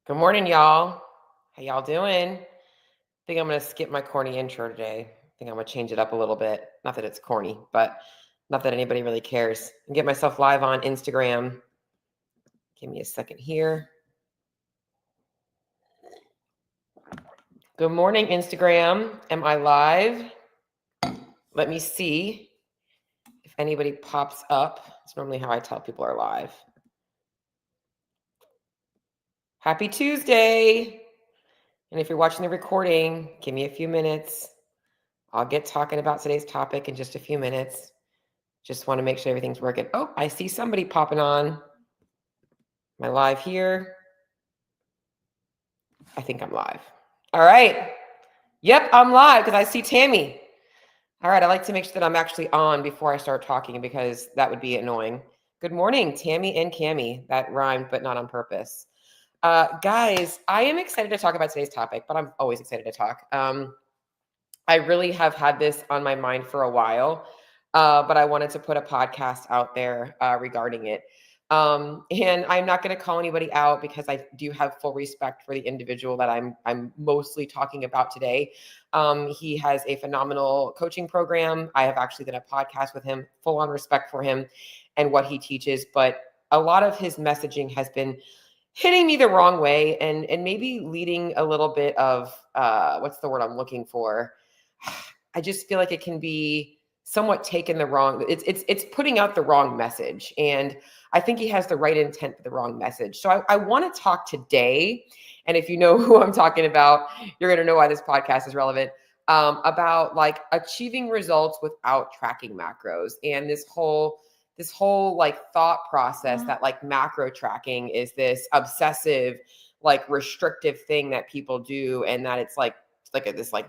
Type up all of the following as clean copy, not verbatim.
Good morning, y'all. How y'all doing? I think I'm going to skip my corny intro today. I think I'm going to change it up a little bit. Not that it's corny, but not that anybody really cares. And get myself live on Instagram. Give me a second here. Good morning, Instagram. Am I live? Let me see if anybody pops up. It's normally how I tell people are live. Happy Tuesday. And if you're watching the recording, give me a few minutes. I'll get talking about today's topic in just a few minutes. Just want to make sure everything's working. Oh, I see somebody popping on. Am I live here? I think I'm live. All right. Yep, I'm live because I see Tammy. All right, I like to make sure that I'm actually on before I start talking because that would be annoying. Good morning, Tammy and Cammy. That rhymed, but not on purpose. Guys, I am excited to talk about today's topic, but I'm always excited to talk. I really have had this on my mind for a while, but I wanted to put a podcast out there regarding it. And I'm not going to call anybody out because I do have full respect for the individual that I'm mostly talking about today. He has a phenomenal coaching program. I have actually done a podcast with him, full on respect for him and what he teaches. But a lot of his messaging has been hitting me the wrong way and maybe leading a little bit of what's the word I'm looking for? I just feel like it can be somewhat taken the wrong. It's putting out the wrong message, and I think he has the right intent but the wrong message. So I want to talk today, and if you know who I'm talking about, you're going to know why this podcast is relevant. About like achieving results without tracking macros, and this whole like thought process that like macro tracking is this obsessive, like restrictive thing that people do, and that it's like this like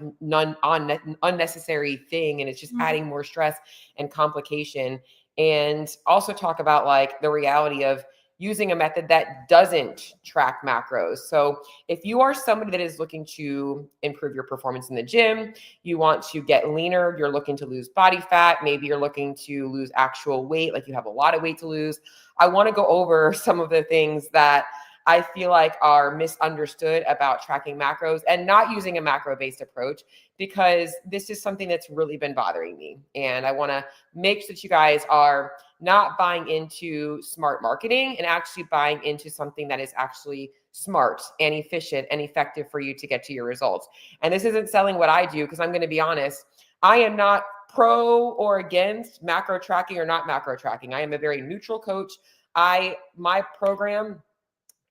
unnecessary thing, and it's just adding more stress and complication. And also talk about like the reality of using a method that doesn't track macros. So if you are somebody that is looking to improve your performance in the gym, you want to get leaner, you're looking to lose body fat, maybe you're looking to lose actual weight, like you have a lot of weight to lose, I want to go over some of the things that I feel like are misunderstood about tracking macros and not using a macro-based approach, because this is something that's really been bothering me. And I want to make sure that you guys are not buying into smart marketing and actually buying into something that is actually smart and efficient and effective for you to get to your results. And this isn't selling what I do, because I'm going to be honest, I am not pro or against macro tracking or not macro tracking. I am a very neutral coach. My program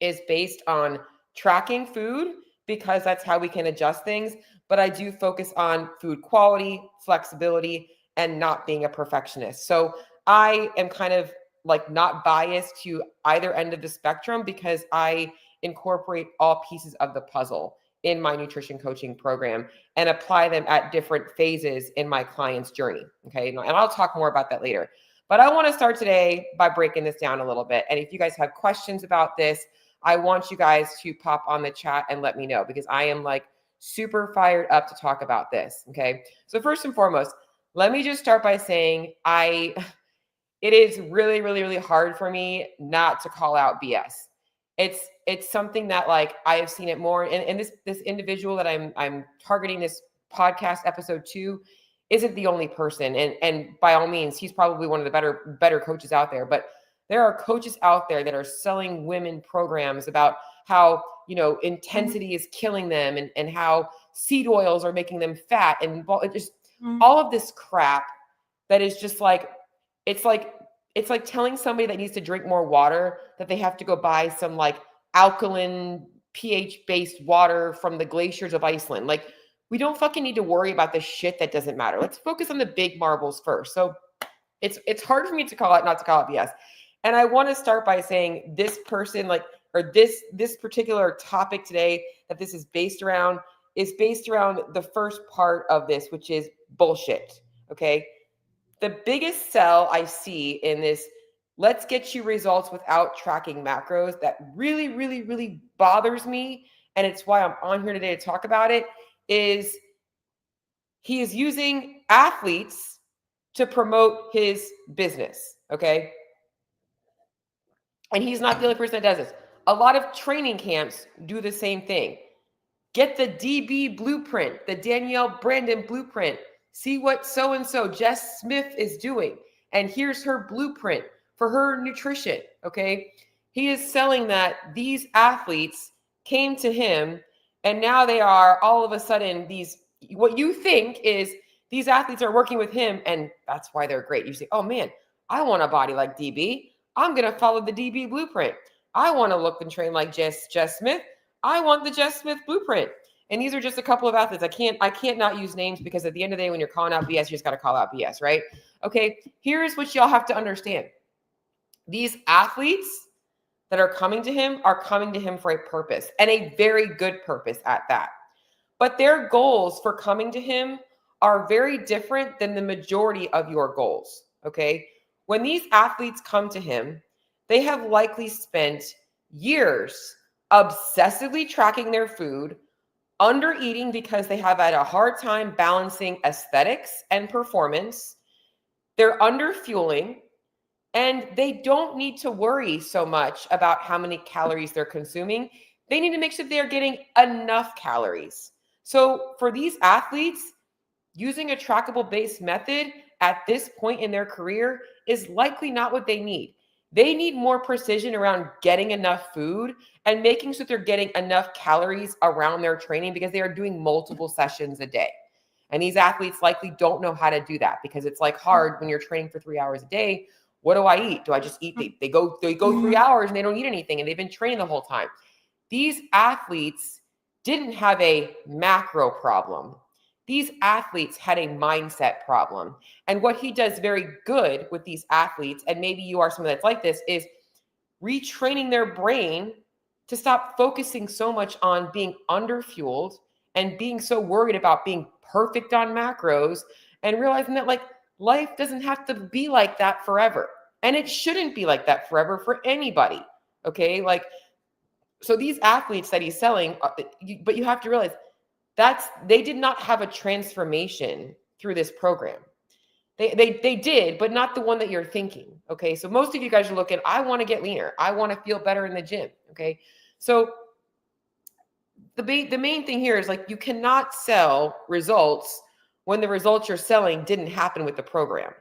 is based on tracking food because that's how we can adjust things. But I do focus on food quality, flexibility, and not being a perfectionist. So I am kind of like not biased to either end of the spectrum because I incorporate all pieces of the puzzle in my nutrition coaching program and apply them at different phases in my client's journey. Okay. And I'll talk more about that later. But I want to start today by breaking this down a little bit. And if you guys have questions about this, I want you guys to pop on the chat and let me know, because I am like super fired up to talk about this. Okay. So first and foremost, let me just start by saying it is really, really, really hard for me not to call out BS. It's something that like I have seen it more. And this individual that I'm targeting this podcast episode to isn't the only person. And by all means, he's probably one of the better coaches out there. But there are coaches out there that are selling women programs about how, intensity is killing them and how seed oils are making them fat and just all of this crap that is just like, it's like telling somebody that needs to drink more water that they have to go buy some like alkaline pH-based water from the glaciers of Iceland. Like, we don't fucking need to worry about the shit that doesn't matter. Let's focus on the big marbles first. So it's hard for me to call it, not to call it BS. And I want to start by saying this person, this particular topic today that this is based around the first part of this, which is bullshit. Okay. The biggest sell I see in this, let's get you results without tracking macros, that really, really, really bothers me, and it's why I'm on here today to talk about it, is he is using athletes to promote his business. Okay. And he's not the only person that does this. A lot of training camps do the same thing. Get the DB blueprint, the Danielle Brandon blueprint. See what so-and-so Jess Smith is doing. And here's her blueprint for her nutrition, okay? He is selling that these athletes came to him and now they are all of a sudden what you think is these athletes are working with him and that's why they're great. You say, oh man, I want a body like DB. I'm going to follow the DB blueprint. I want to look and train like Jess Smith. I want the Jess Smith blueprint. And these are just a couple of athletes. I can't not use names because at the end of the day, when you're calling out BS, you just got to call out BS, right? Okay, here's what y'all have to understand. These athletes that are coming to him for a purpose and a very good purpose at that. But their goals for coming to him are very different than the majority of your goals, okay? When these athletes come to him, they have likely spent years obsessively tracking their food, under eating because they have had a hard time balancing aesthetics and performance. They're under fueling and they don't need to worry so much about how many calories they're consuming. They need to make sure they're getting enough calories. So for these athletes, using a trackable based method at this point in their career is likely not what they need. They need more precision around getting enough food and making sure they're getting enough calories around their training because they are doing multiple sessions a day. And these athletes likely don't know how to do that because it's like hard when you're training for 3 hours a day. What do I eat? Do I just eat? They go 3 hours and they don't eat anything and they've been training the whole time. These athletes didn't have a macro problem. These athletes had a mindset problem. And what he does very good with these athletes, and maybe you are someone that's like this, is retraining their brain to stop focusing so much on being underfueled and being so worried about being perfect on macros and realizing that like life doesn't have to be like that forever. And it shouldn't be like that forever for anybody. Okay. Like, so these athletes that he's selling, but you have to realize they did not have a transformation through this program. They did, but not the one that you're thinking. Okay. So most of you guys are looking, I want to get leaner. I want to feel better in the gym. Okay. So the main thing here is like, you cannot sell results when the results you're selling didn't happen with the program.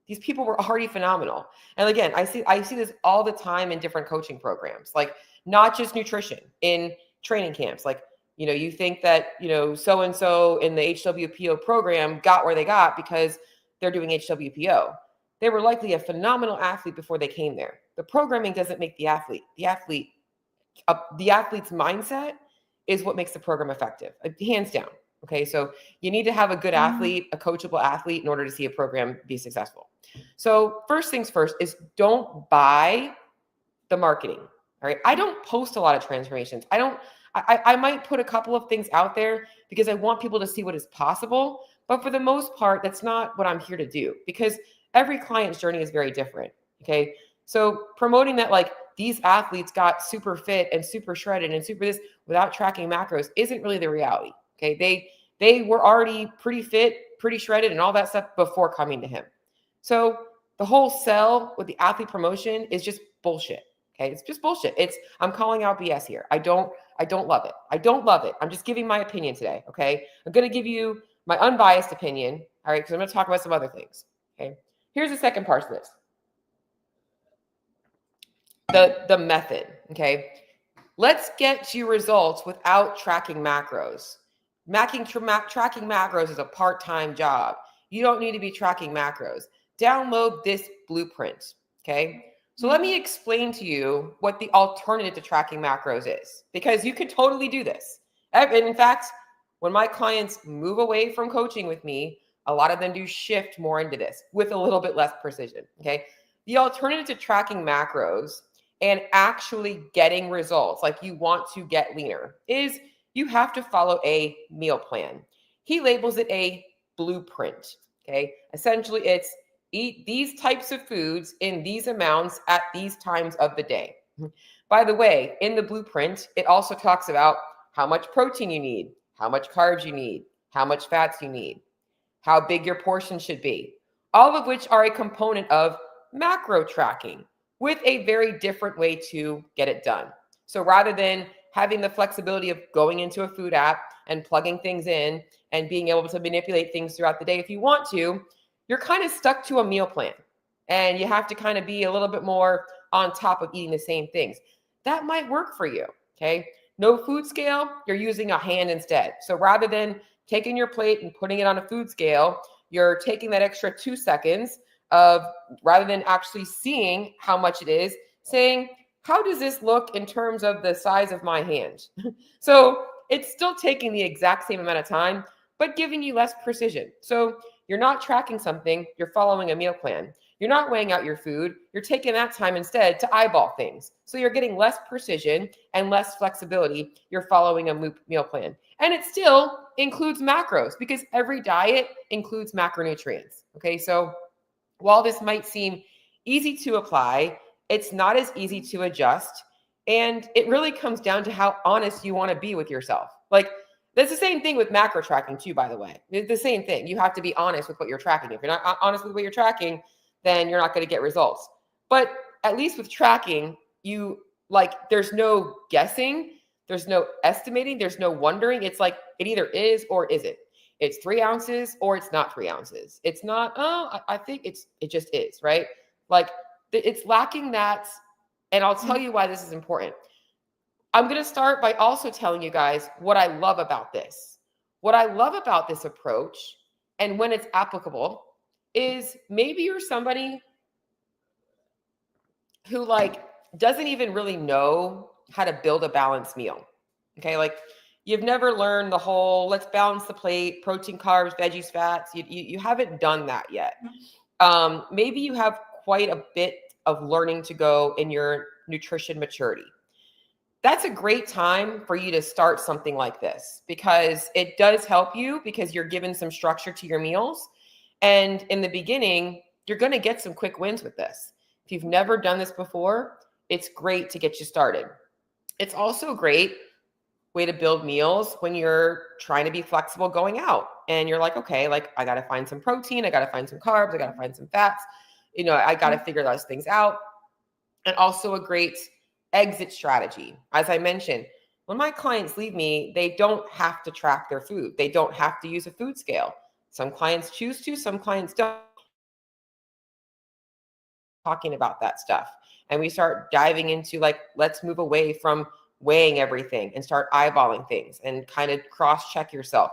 These people were already phenomenal. And again, I see this all the time in different coaching programs, like not just nutrition, in training camps. Like, you know, you think that, you know, so-and-so in the HWPO program got where they got because they're doing HWPO. They were likely a phenomenal athlete before they came there. The programming doesn't make the athlete. The athlete's mindset is what makes the program effective, hands down. Okay, so you need to have a good athlete, a coachable athlete in order to see a program be successful. So first things first is don't buy the marketing. All right, I don't post a lot of transformations. I might put a couple of things out there because I want people to see what is possible. But for the most part, that's not what I'm here to do because every client's journey is very different. Okay. So promoting that like these athletes got super fit and super shredded and super this without tracking macros isn't really the reality. Okay. They were already pretty fit, pretty shredded and all that stuff before coming to him. So the whole sell with the athlete promotion is just bullshit. Okay. It's just bullshit. I'm calling out BS here. I don't love it. I don't love it. I'm just giving my opinion today. Okay. I'm going to give you my unbiased opinion. All right. Because I'm going to talk about some other things. Okay. Here's the second part of this. The method. Okay. Let's get to results without tracking macros. Tracking macros is a part-time job. You don't need to be tracking macros. Download this blueprint. Okay. So let me explain to you what the alternative to tracking macros is, because you can totally do this. And in fact, when my clients move away from coaching with me, a lot of them do shift more into this with a little bit less precision. Okay. The alternative to tracking macros and actually getting results, like you want to get leaner, is you have to follow a meal plan. He labels it a blueprint. Okay. Essentially, it's eat these types of foods in these amounts at these times of the day. By the way, in the blueprint, it also talks about how much protein you need, how much carbs you need, how much fats you need, how big your portion should be, all of which are a component of macro tracking with a very different way to get it done. So rather than having the flexibility of going into a food app and plugging things in and being able to manipulate things throughout the day if you want to, you're kind of stuck to a meal plan and you have to kind of be a little bit more on top of eating the same things. That might work for you. Okay. No food scale, you're using a hand instead. So rather than taking your plate and putting it on a food scale, you're taking that extra 2 seconds of, rather than actually seeing how much it is, saying, how does this look in terms of the size of my hand? So it's still taking the exact same amount of time, but giving you less precision. So you're not tracking something, you're following a meal plan. You're not weighing out your food, you're taking that time instead to eyeball things. So you're getting less precision and less flexibility. You're following a meal plan. And it still includes macros because every diet includes macronutrients. Okay, so while this might seem easy to apply, it's not as easy to adjust. And it really comes down to how honest you want to be with yourself. Like, that's the same thing with macro tracking too, by the way. It's the same thing. You have to be honest with what you're tracking. If you're not honest with what you're tracking, then you're not going to get results. But at least with tracking, there's no guessing, there's no estimating, there's no wondering. It's like it either is or isn't. It's 3 ounces or it's not 3 ounces. It's not, I think it just is, right? Like it's lacking that. And I'll tell you why this is important. I'm going to start by also telling you guys what I love about this. What I love about this approach and when it's applicable is maybe you're somebody who doesn't even really know how to build a balanced meal. Okay. Like you've never learned the whole, let's balance the plate, protein, carbs, veggies, fats. You haven't done that yet. Maybe you have quite a bit of learning to go in your nutrition maturity. That's a great time for you to start something like this because it does help you because you're given some structure to your meals. And in the beginning, you're going to get some quick wins with this. If you've never done this before, it's great to get you started. It's also a great way to build meals when you're trying to be flexible going out and you're like, okay, like I got to find some protein. I got to find some carbs. I got to find some fats. I got to figure those things out. And also a great exit strategy. As I mentioned, when my clients leave me, they don't have to track their food. They don't have to use a food scale. Some clients choose to, some clients don't. Talking about that stuff. And we start diving into let's move away from weighing everything and start eyeballing things and kind of cross-check yourself.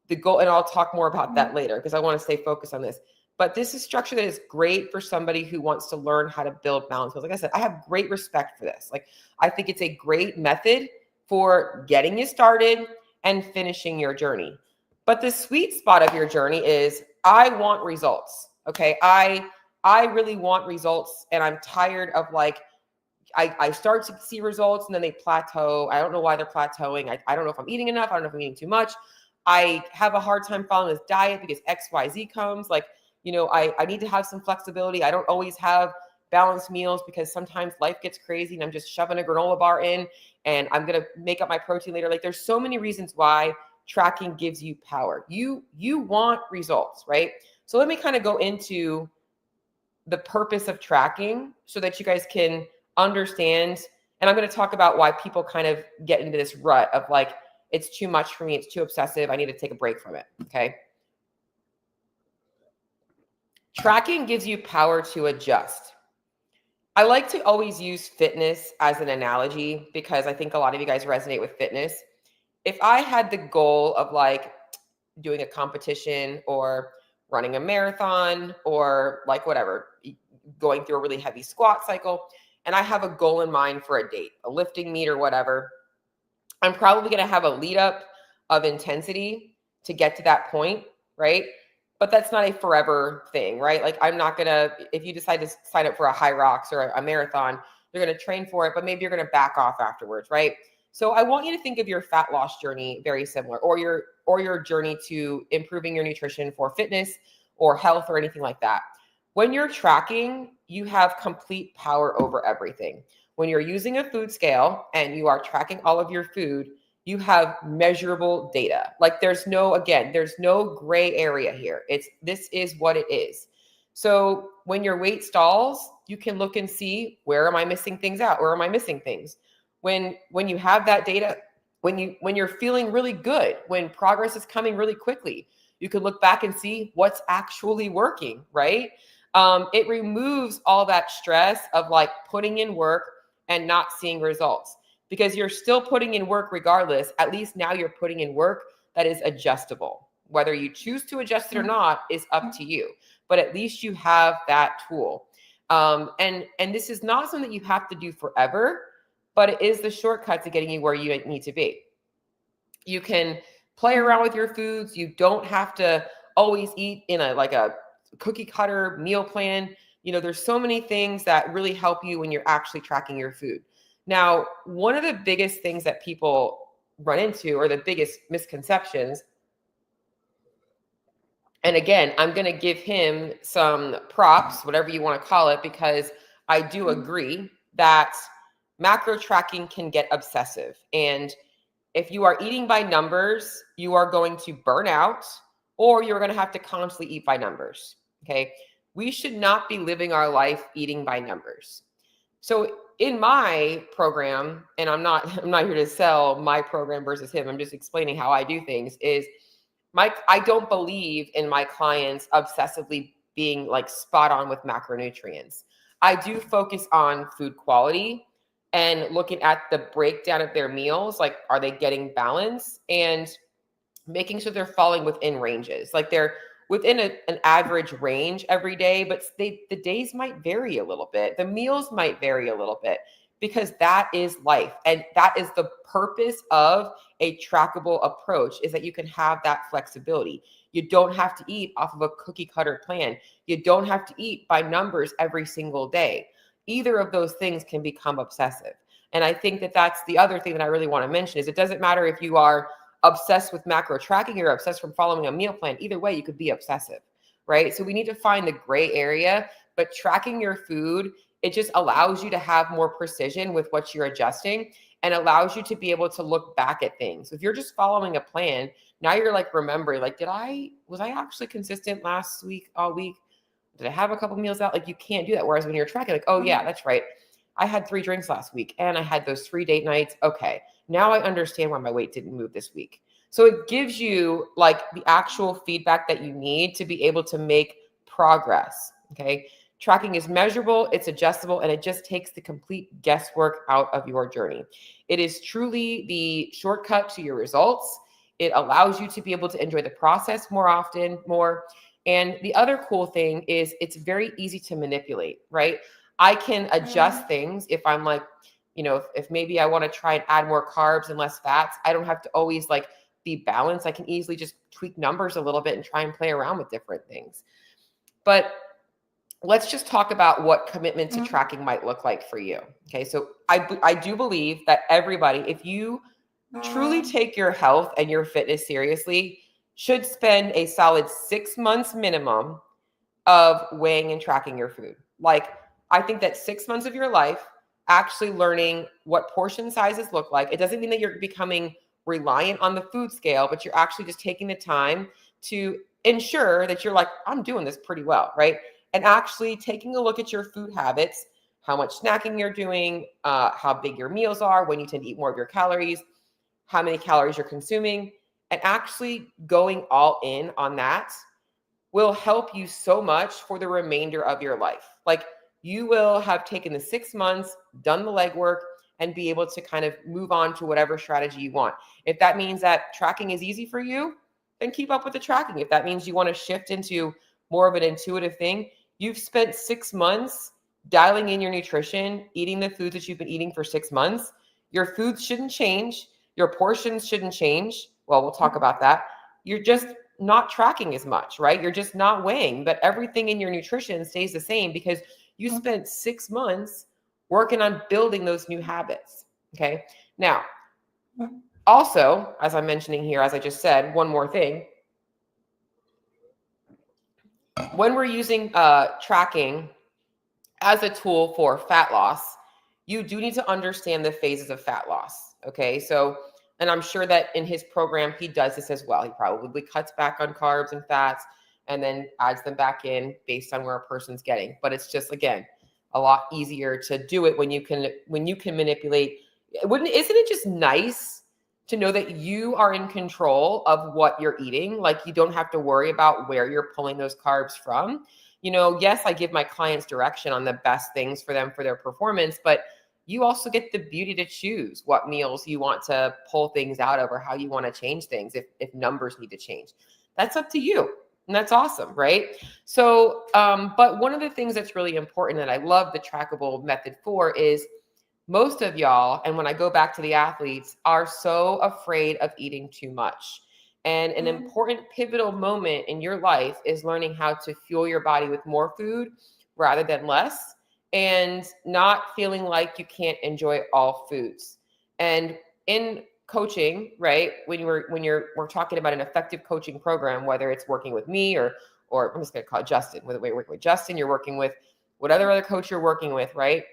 The goal, and I'll talk more about that later because I want to stay focused on this. But this is structure that is great for somebody who wants to learn how to build balance meals. Like I said, I have great respect for this. I think it's a great method for getting you started and finishing your journey. But the sweet spot of your journey is I want results. Okay. I really want results and I'm tired of I start to see results and then they plateau. I don't know why they're plateauing. I don't know if I'm eating enough. I don't know if I'm eating too much. I have a hard time following this diet because XYZ comes. I need to have some flexibility. I don't always have balanced meals because sometimes life gets crazy and I'm just shoving a granola bar in and I'm going to make up my protein later. There's so many reasons why tracking gives you power. You want results, right? So let me kind of go into the purpose of tracking so that you guys can understand. And I'm going to talk about why people kind of get into this rut of it's too much for me. It's too obsessive. I need to take a break from it. Okay. Tracking gives you power to adjust. I like to always use fitness as an analogy because I think a lot of you guys resonate with fitness. If I had the goal of doing a competition or running a marathon or whatever, going through a really heavy squat cycle, and I have a goal in mind for a date, a lifting meet or whatever, I'm probably going to have a lead up of intensity to get to that point, right? But that's not a forever thing, right? I'm not going to, if you decide to sign up for a high rocks or a marathon, you're going to train for it, but maybe you're going to back off afterwards, right? So I want you to think of your fat loss journey very similar, or your journey to improving your nutrition for fitness or health or anything like that. When you're tracking, you have complete power over everything. When you're using a food scale and you are tracking all of your food, you have measurable data. There's no gray area here. This is what it is. So when your weight stalls, you can look and see, where am I missing things out? Where am I missing things? when you have that data, when you're feeling really good, when progress is coming really quickly, you can look back and see what's actually working, right? It removes all that stress of like putting in work and not seeing results, because you're still putting in work regardless. At least now you're putting in work that is adjustable. Whether you choose to adjust it or not is up to you, but at least you have that tool. And this is not something that you have to do forever, but it is the shortcut to getting you where you need to be. You can play around with your foods. You don't have to always eat in a cookie cutter meal plan. There's so many things that really help you when you're actually tracking your food. Now, one of the biggest things that people run into, or the biggest misconceptions, and again, I'm going to give him some props, whatever you want to call it, because I do agree that macro tracking can get obsessive. And if you are eating by numbers, you are going to burn out, or you're going to have to constantly eat by numbers. Okay. We should not be living our life eating by numbers. So in my program, and I'm not here to sell my program versus him, I'm just explaining how I do things, is I don't believe in my clients obsessively being like spot on with macronutrients. I do focus on food quality and looking at the breakdown of their meals. Like, are they getting balance, and making sure they're falling within ranges? Like, they're within an average range every day, but the days might vary a little bit. The meals might vary a little bit, because that is life. And that is the purpose of a trackable approach, is that you can have that flexibility. You don't have to eat off of a cookie cutter plan. You don't have to eat by numbers every single day. Either of those things can become obsessive. And I think that that's the other thing that I really want to mention, is it doesn't matter if you are obsessed with macro tracking or obsessed from following a meal plan. Either way, you could be obsessive, right? So we need to find the gray area, but tracking your food, it just allows you to have more precision with what you're adjusting, and allows you to be able to look back at things. If you're just following a plan, now you're like remembering, like, was I actually consistent last week, all week? Did I have a couple meals out? Like, you can't do that. Whereas when you're tracking, like, oh yeah, that's right, I had 3 drinks last week and I had those 3 date nights. Okay, now I understand why my weight didn't move this week. So it gives you like the actual feedback that you need to be able to make progress. Okay. Tracking is measurable, it's adjustable, and it just takes the complete guesswork out of your journey. It is truly the shortcut to your results. It allows you to be able to enjoy the process more. And the other cool thing is it's very easy to manipulate, right? I can adjust things if I'm like, if maybe I want to try and add more carbs and less fats, I don't have to always like be balanced. I can easily just tweak numbers a little bit and try and play around with different things. But let's just talk about what commitment to tracking might look like for you. Okay, so I do believe that everybody, if you truly take your health and your fitness seriously, should spend a solid 6 months minimum of weighing and tracking your food. Like, I think that 6 months of your life actually learning what portion sizes look like. It doesn't mean that you're becoming reliant on the food scale, but you're actually just taking the time to ensure that you're like, I'm doing this pretty well, right? And actually taking a look at your food habits, how much snacking you're doing, how big your meals are, when you tend to eat more of your calories, how many calories you're consuming, and actually going all in on that will help you so much for the remainder of your life. Like, you will have taken the 6 months, done the legwork, and be able to kind of move on to whatever strategy you want. If that means that tracking is easy for you, then keep up with the tracking. If that means you want to shift into more of an intuitive thing, you've spent 6 months dialing in your nutrition, eating the foods that you've been eating for 6 months. Your foods shouldn't change. Your portions shouldn't change. Well, we'll talk about that. You're just not tracking as much, right? You're just not weighing, but everything in your nutrition stays the same because you spent 6 months working on building those new habits. Okay. Now, also, as I'm mentioning here, as I just said, one more thing. When we're using tracking as a tool for fat loss, you do need to understand the phases of fat loss. Okay. So, and I'm sure that in his program, he does this as well. He probably cuts back on carbs and fats and then adds them back in based on where a person's getting. But it's just, again, a lot easier to do it when you can manipulate Isn't it just nice to know that you are in control of what you're eating? Like you don't have to worry about where you're pulling those carbs from. Yes, I give my clients direction on the best things for them for their performance, but you also get the beauty to choose what meals you want to pull things out of or how you want to change things if numbers need to change. That's up to you. And that's awesome, right? So, but one of the things that's really important that I love the trackable method for is most of y'all, and when I go back to the athletes, are so afraid of eating too much. And an important pivotal moment in your life is learning how to fuel your body with more food rather than less, and not feeling like you can't enjoy all foods. And in coaching, right, we're talking about an effective coaching program, whether it's working with me or I'm just going to call it Justin, whether you're working with Justin, you're working with whatever other coach you're working with, right?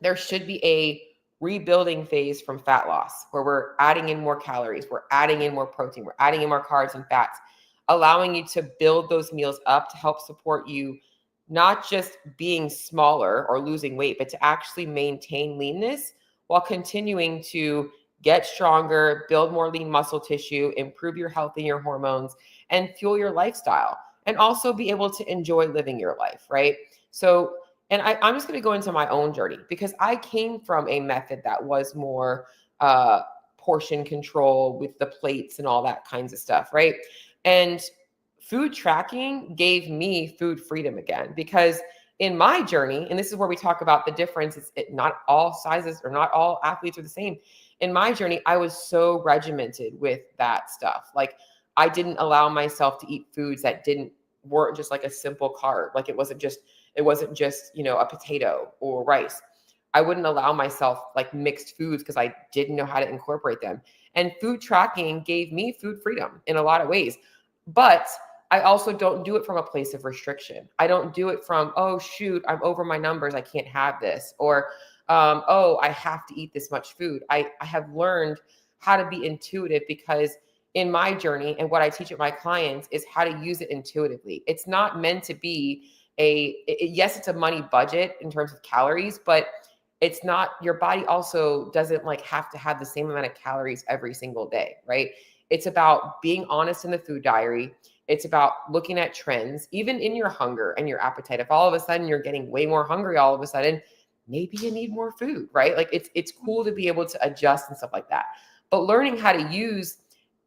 There should be a rebuilding phase from fat loss where we're adding in more calories, we're adding in more protein, we're adding in more carbs and fats, allowing you to build those meals up to help support you, not just being smaller or losing weight, but to actually maintain leanness while continuing to get stronger, build more lean muscle tissue, improve your health and your hormones, and fuel your lifestyle, and also be able to enjoy living your life, right? So, and I'm just going to go into my own journey because I came from a method that was more portion control with the plates and all that kinds of stuff, right? And food tracking gave me food freedom again, because in my journey, and this is where we talk about the difference, not all sizes or not all athletes are the same. In my journey, I was so regimented with that stuff. Like I didn't allow myself to eat foods that weren't just like a simple carb. Like it wasn't just, a potato or rice. I wouldn't allow myself like mixed foods because I didn't know how to incorporate them. And food tracking gave me food freedom in a lot of ways. But I also don't do it from a place of restriction. I don't do it from, oh, shoot, I'm over my numbers, I can't have this. Or, oh, I have to eat this much food. I have learned how to be intuitive, because in my journey and what I teach at my clients is how to use it intuitively. It's not meant to be yes, it's a money budget in terms of calories, but it's not, your body also doesn't like have to have the same amount of calories every single day, right? It's about being honest in the food diary. It's about looking at trends, even in your hunger and your appetite. If all of a sudden you're getting way more hungry all of a sudden, maybe you need more food, right? Like it's cool to be able to adjust and stuff like that. But learning how to use,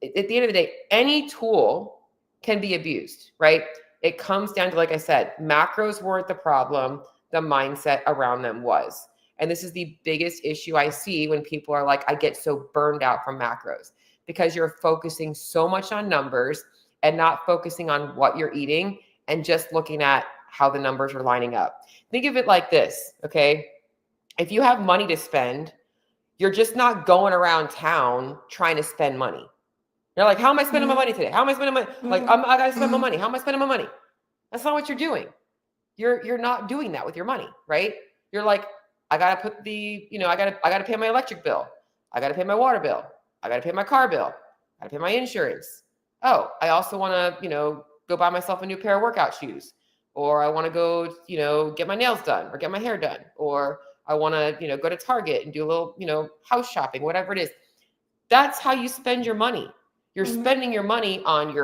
at the end of the day, any tool can be abused, right? It comes down to, like I said, macros weren't the problem. The mindset around them was. And this is the biggest issue I see when people are like, I get so burned out from macros, because you're focusing so much on numbers and not focusing on what you're eating and just looking at how the numbers are lining up. Think of it like this, okay? If you have money to spend, you're just not going around town trying to spend money. You're like, how am I spending my money today? How am I spending my, like, I gotta spend my money. How am I spending my money? That's not what you're doing. You're not doing that with your money, right? You're like, I gotta put I gotta pay my electric bill. I gotta pay my water bill. I gotta pay my car bill. I gotta pay my insurance. Oh, I also wanna, go buy myself a new pair of workout shoes. Or I wanna go, get my nails done or get my hair done. Or I wanna, go to Target and do a little, house shopping, whatever it is. That's how you spend your money. You're spending your money on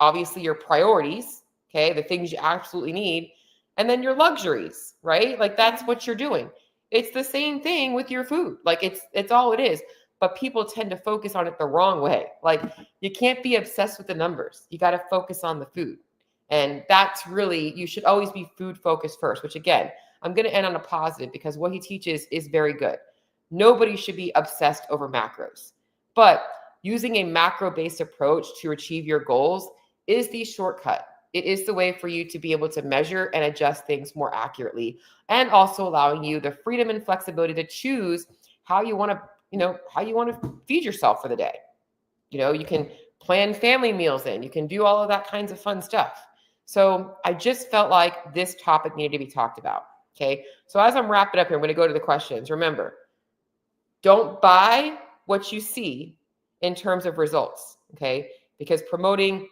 obviously your priorities, okay, the things you absolutely need, and then your luxuries, right? Like that's what you're doing. It's the same thing with your food. Like it's all it is. But people tend to focus on it the wrong way. Like you can't be obsessed with the numbers. You got to focus on the food. And that's really, you should always be food focused first, which again, I'm going to end on a positive because what he teaches is very good. Nobody should be obsessed over macros. But using a macro-based approach to achieve your goals is the shortcut. It is the way for you to be able to measure and adjust things more accurately, and also allowing you the freedom and flexibility to choose how you want to, feed yourself for the day. You can plan family meals in, you can do all of that kinds of fun stuff. So I just felt like this topic needed to be talked about. Okay. So as I'm wrapping up here, I'm going to go to the questions. Remember, don't buy what you see in terms of results. Okay. Because promoting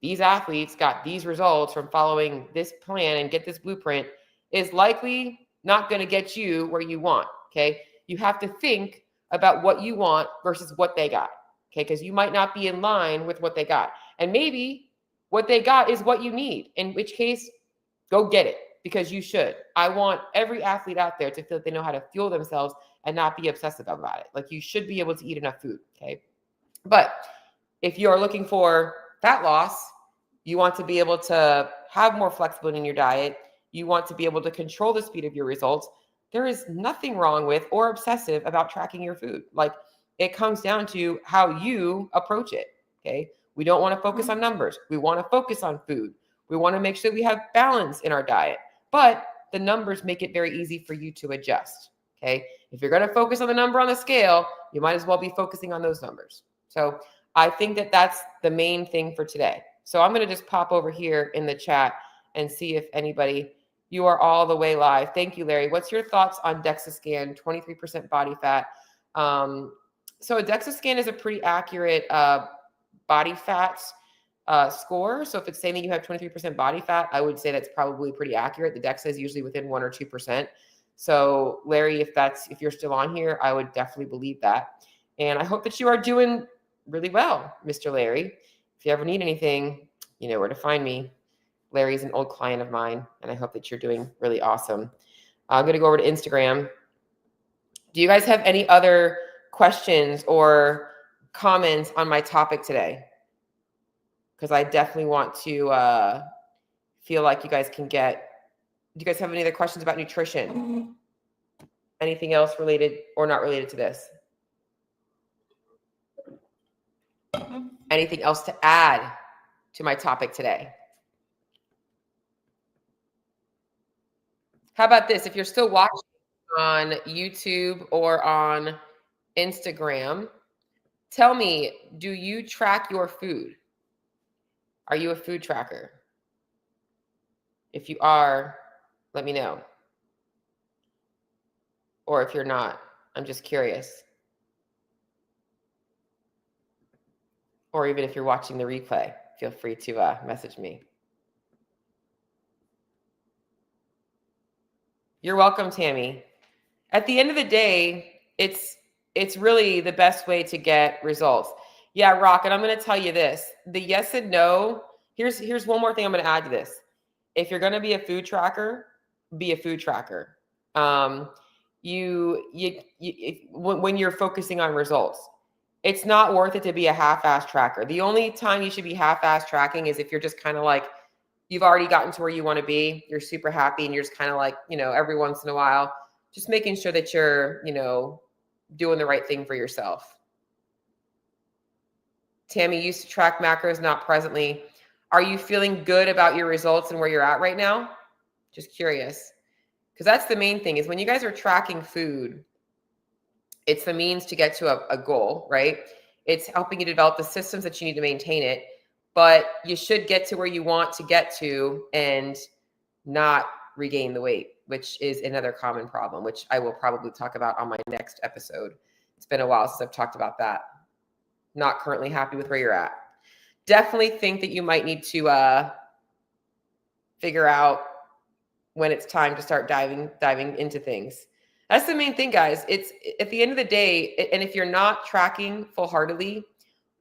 these athletes got these results from following this plan and get this blueprint is likely not going to get you where you want. Okay. you have to think about what you want versus what they got. Okay, because you might not be in line with what they got. And maybe what they got is what you need, in which case, go get it because you should. I want every athlete out there to feel like they know how to fuel themselves and not be obsessive about it. Like, you should be able to eat enough food, okay? But if you're looking for fat loss, you want to be able to have more flexibility in your diet. You want to be able to control the speed of your results. There is nothing wrong with or obsessive about tracking your food. Like, it comes down to how you approach it, okay? We don't want to focus on numbers. We want to focus on food. We want to make sure we have balance in our diet. But the numbers make it very easy for you to adjust, okay? If you're going to focus on the number on the scale, you might as well be focusing on those numbers. So I think that that's the main thing for today. So I'm going to just pop over here in the chat and see if anybody, you are all the way live. Thank you, Larry. What's your thoughts on DEXA scan, 23% body fat? So a DEXA scan is a pretty accurate body fat score. So if it's saying that you have 23% body fat, I would say that's probably pretty accurate. The DEXA is usually within 1 or 2%. So Larry, if you're still on here, I would definitely believe that. And I hope that you are doing really well, Mr. Larry. If you ever need anything, you know where to find me. Larry's an old client of mine, and I hope that you're doing really awesome. I'm going to go over to Instagram. Do you guys have any other questions or comments on my topic today? Because I definitely want to feel like you guys can get. Do you guys have any other questions about nutrition? Anything else related or not related to this? Anything else to add to my topic today? How about this? If you're still watching on YouTube or on Instagram, tell me, do you track your food? Are you a food tracker? If you are, let me know. Or if you're not, I'm just curious. Or even if you're watching the replay, feel free to message me. You're welcome, Tammy. At the end of the day, it's really the best way to get results. Yeah, Rock, and I'm going to tell you this. The yes and no, here's one more thing I'm going to add to this. If you're going to be a food tracker, be a food tracker. When you're focusing on results, it's not worth it to be a half-ass tracker. The only time you should be half-ass tracking is if you're just kind of like, you've already gotten to where you want to be. You're super happy and you're just kind of like, every once in a while, just making sure that you're, doing the right thing for yourself. Tammy used to track macros, not presently. Are you feeling good about your results and where you're at right now? Just curious. Because that's the main thing is when you guys are tracking food, it's the means to get to a goal, right? It's helping you develop the systems that you need to maintain it. But you should get to where you want to get to and not regain the weight, which is another common problem, which I will probably talk about on my next episode. It's been a while since I've talked about that. Not currently happy with where you're at. Definitely think that you might need to figure out when it's time to start diving into things. That's the main thing, guys. It's at the end of the day, and if you're not tracking full-heartedly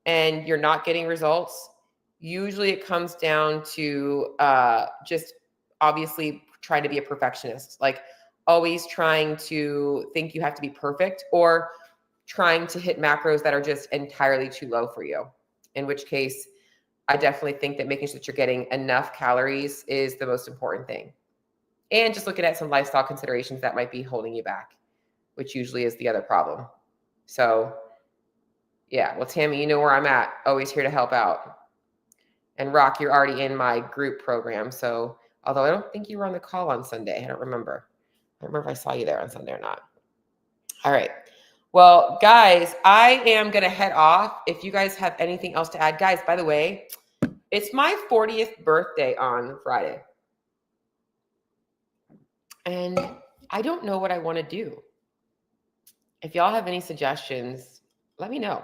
and you're not getting results, usually it comes down to just obviously trying to be a perfectionist, like always trying to think you have to be perfect or trying to hit macros that are just entirely too low for you, in which case I definitely think that making sure that you're getting enough calories is the most important thing. And just looking at some lifestyle considerations that might be holding you back, which usually is the other problem. So yeah, well, Tammy, you know where I'm at. Always here to help out. And Rock, you're already in my group program. So although I don't think you were on the call on Sunday, I don't remember. I don't remember if I saw you there on Sunday or not. All right. Well, guys, I am going to head off. If you guys have anything else to add, guys, by the way, it's my 40th birthday on Friday. And I don't know what I want to do. If y'all have any suggestions, let me know.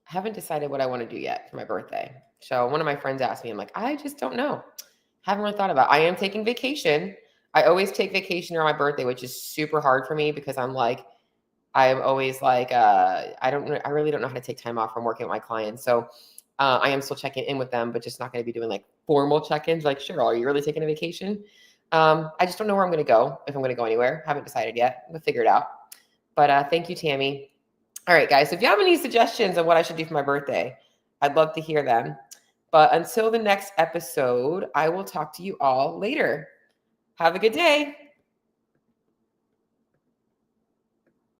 I haven't decided what I want to do yet for my birthday. So one of my friends asked me, I'm like, I just don't know. Haven't really thought about it. I am taking vacation. I always take vacation around my birthday, which is super hard for me because I'm like, I am always like, I really don't know how to take time off from working with my clients. So I am still checking in with them, but just not going to be doing like formal check-ins. Like, Cheryl, are you really taking a vacation? I just don't know where I'm going to go, if I'm going to go anywhere. Haven't decided yet. We'll figure it out. But thank you, Tammy. All right, guys. So if you have any suggestions on what I should do for my birthday, I'd love to hear them. But until the next episode, I will talk to you all later. Have a good day.